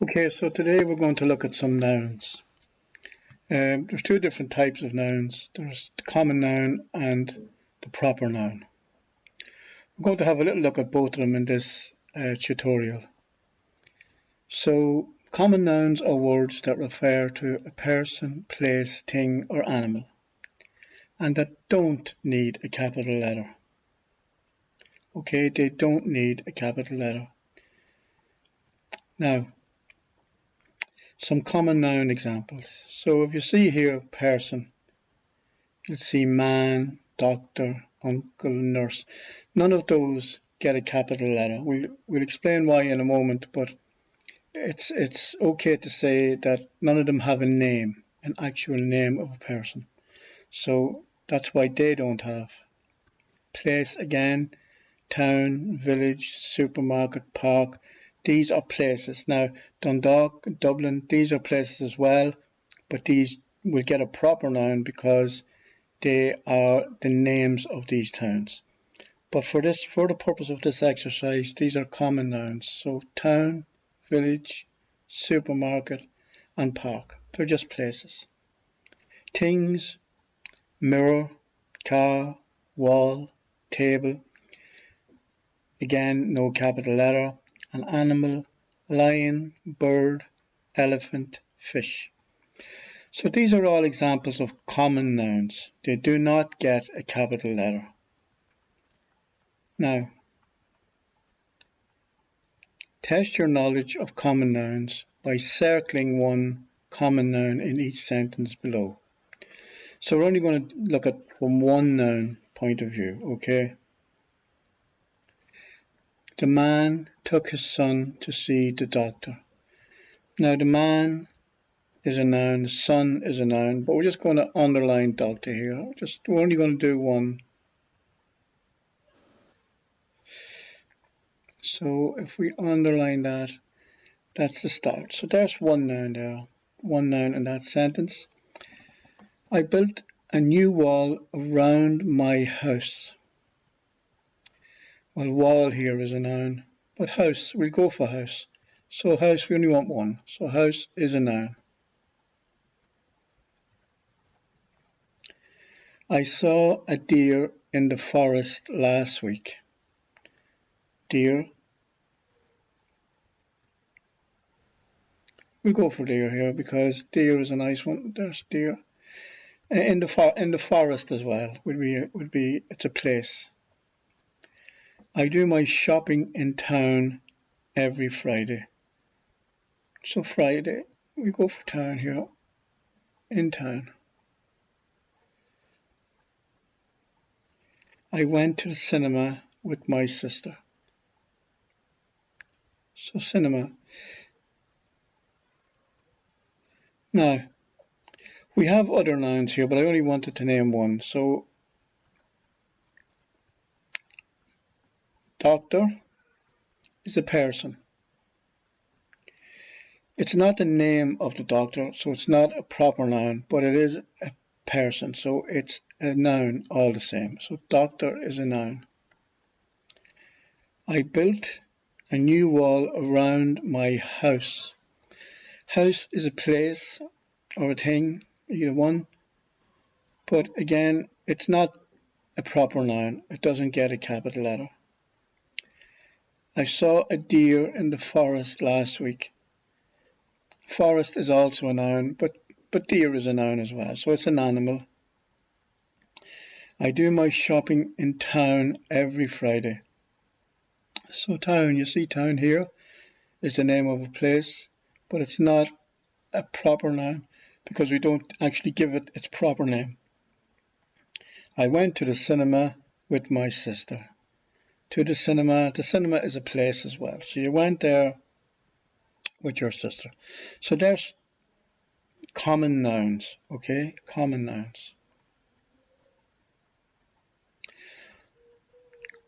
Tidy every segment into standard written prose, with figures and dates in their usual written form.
Okay, so today we're going to look at some nouns. There's two different types of nouns. There's the common noun and the proper noun. We're going to have a little look at both of them in this tutorial. So, common nouns are words that refer to a person, place, thing or animal, and that don't need a capital letter. Okay, they don't need a capital letter. Now, some common noun examples. So if you see here person, you'll see man, doctor, uncle, nurse. None of those get a capital letter. We'll explain why in a moment, but it's okay to say that none of them have a name, an actual name of a person. So that's why they don't have. Place again, town, village, supermarket, park. These are places. Now, Dundalk, Dublin, these are places as well, but these will get a proper noun because they are the names of these towns. But for the purpose of this exercise, these are common nouns. So town, village, supermarket, and park. They're just places. Things, mirror, car, wall, table. Again, no capital letter. An animal, lion, bird, elephant, fish. So these are all examples of common nouns. They do not get a capital letter. Now, test your knowledge of common nouns by circling one common noun in each sentence below. So we're only going to look at from one noun point of view, okay? The man took his son to see the doctor. Now the man is a noun, the son is a noun, but we're just going to underline doctor here. We're only going to do one. So if we underline that, that's the start. So there's one noun there, one noun in that sentence. I built a new wall around my house. Well, wall here is a noun, but house, we'll go for house. So house, we only want one. So house is a noun. I saw a deer in the forest last week. Deer. We'll go for deer here because deer is a nice one. There's deer. In the forest as well would be it's a place. I do my shopping in town every Friday. So Friday, we go for town here. In town. I went to the cinema with my sister. So cinema. Now, we have other nouns here, but I only wanted to name one. So, doctor is a person. It's not the name of the doctor, so it's not a proper noun, but it is a person, so it's a noun all the same. So doctor is a noun. I built a new wall around my house. House is a place or a thing, either one. But again, it's not a proper noun. It doesn't get a capital letter. I saw a deer in the forest last week. Forest is also a noun, but deer is a noun as well, so it's an animal. I do my shopping in town every Friday. So town, you see town here is the name of a place, but it's not a proper noun because we don't actually give it its proper name. I went to the cinema with my sister. To the cinema is a place as well. So you went there with your sister. So there's common nouns, okay? Common nouns.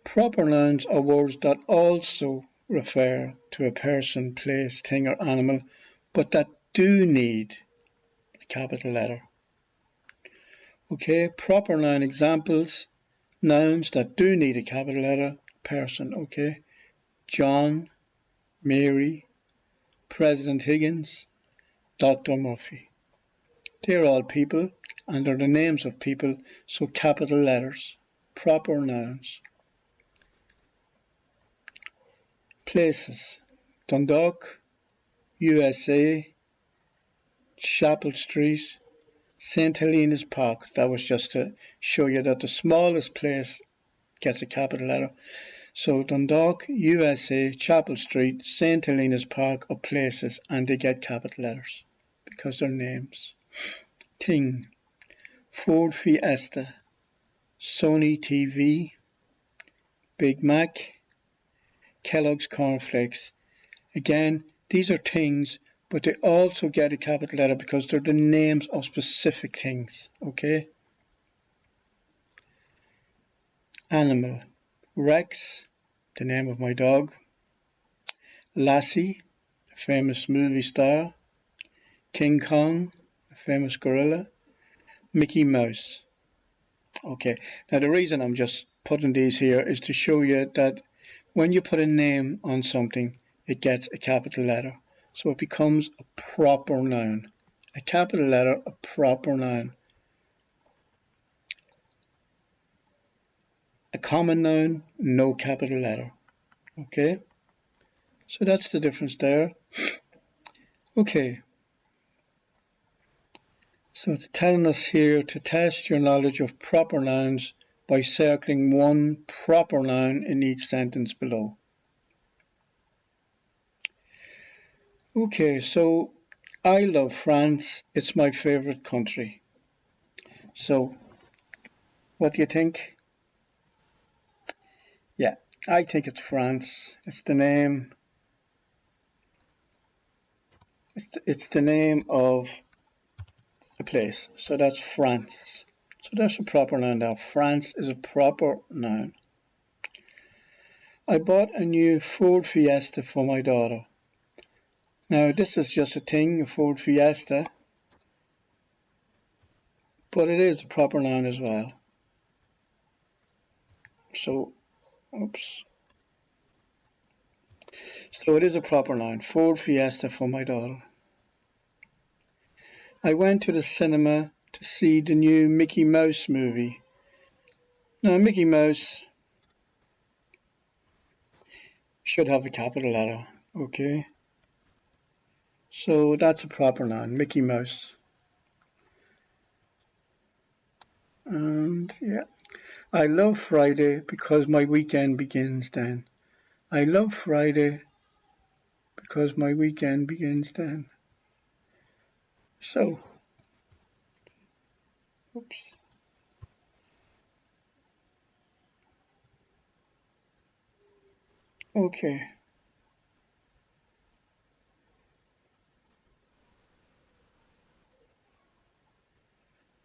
Proper nouns are words that also refer to a person, place, thing or animal, but that do need a capital letter. Okay, proper noun examples, nouns that do need a capital letter, person, okay? John, Mary, President Higgins, Dr. Murphy. They're all people, and they're the names of people, so capital letters, proper nouns. Places: Dundalk, USA, Chapel Street, St. Helena's Park. That was just to show you that the smallest place gets a capital letter. So Dundalk, USA, Chapel Street, St. Helena's Park are places, and they get capital letters because they're names. Thing: Ford Fiesta, Sony TV, Big Mac, Kellogg's Cornflakes. Again, these are things, but they also get a capital letter because they're the names of specific things, okay? Animal: Rex, the name of my dog. Lassie, a famous movie star. King Kong, a famous gorilla. Mickey Mouse. Okay, now the reason I'm just putting these here is to show you that when you put a name on something, it gets a capital letter. So it becomes a proper noun. A capital letter, a proper noun. A common noun, no capital letter. Okay? So that's the difference there. Okay. So it's telling us here to test your knowledge of proper nouns by circling one proper noun in each sentence below. Okay, so I love France. It's my favorite country. So, what do you think? Yeah, I think it's France. It's the name. It's the name of a place. So that's France. So that's a proper noun now. France is a proper noun. I bought a new Ford Fiesta for my daughter. Now this is just a thing, a Ford Fiesta, but it is a proper noun as well. So, oops. So it is a proper noun, Ford Fiesta for my daughter. I went to the cinema to see the new Mickey Mouse movie. Now Mickey Mouse should have a capital letter, okay? So that's a proper noun, Mickey Mouse. And yeah, I love Friday because my weekend begins then. I love Friday because my weekend begins then. So, oops. Okay.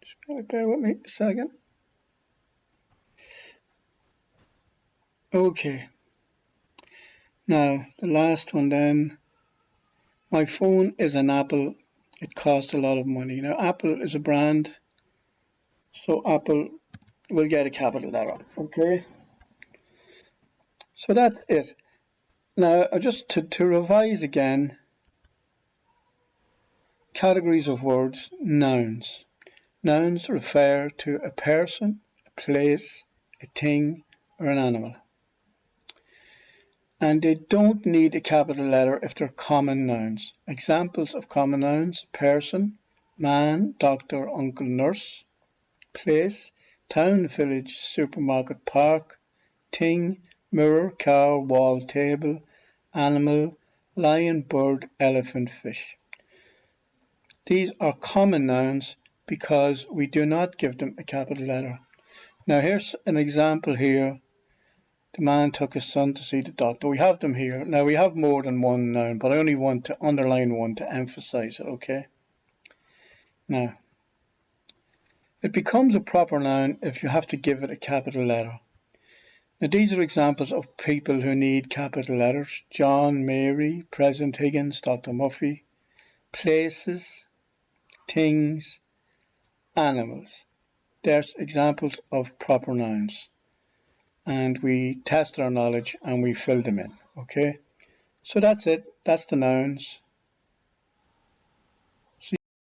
Just bear with me a second. Okay. Now, the last one then. My phone is an Apple. It costs a lot of money. Now, Apple is a brand, so Apple will get a capital letter. Okay? So that's it. Now, just to revise again, categories of words, nouns. Nouns refer to a person, a place, a thing, or an animal. And they don't need a capital letter if they're common nouns. Examples of common nouns: person, man, doctor, uncle, nurse. Place: town, village, supermarket, park. Thing: mirror, car, wall, table. Animal: lion, bird, elephant, fish. These are common nouns because we do not give them a capital letter. Now here's an example here. The man took his son to see the doctor. We have them here. Now we have more than one noun, but I only want to underline one to emphasize it, okay? Now, it becomes a proper noun if you have to give it a capital letter. Now these are examples of people who need capital letters: John, Mary, President Higgins, Dr. Murphy. Places, things, animals. There's examples of proper nouns. And we test our knowledge and we fill them in, okay? So that's it. That's the nouns.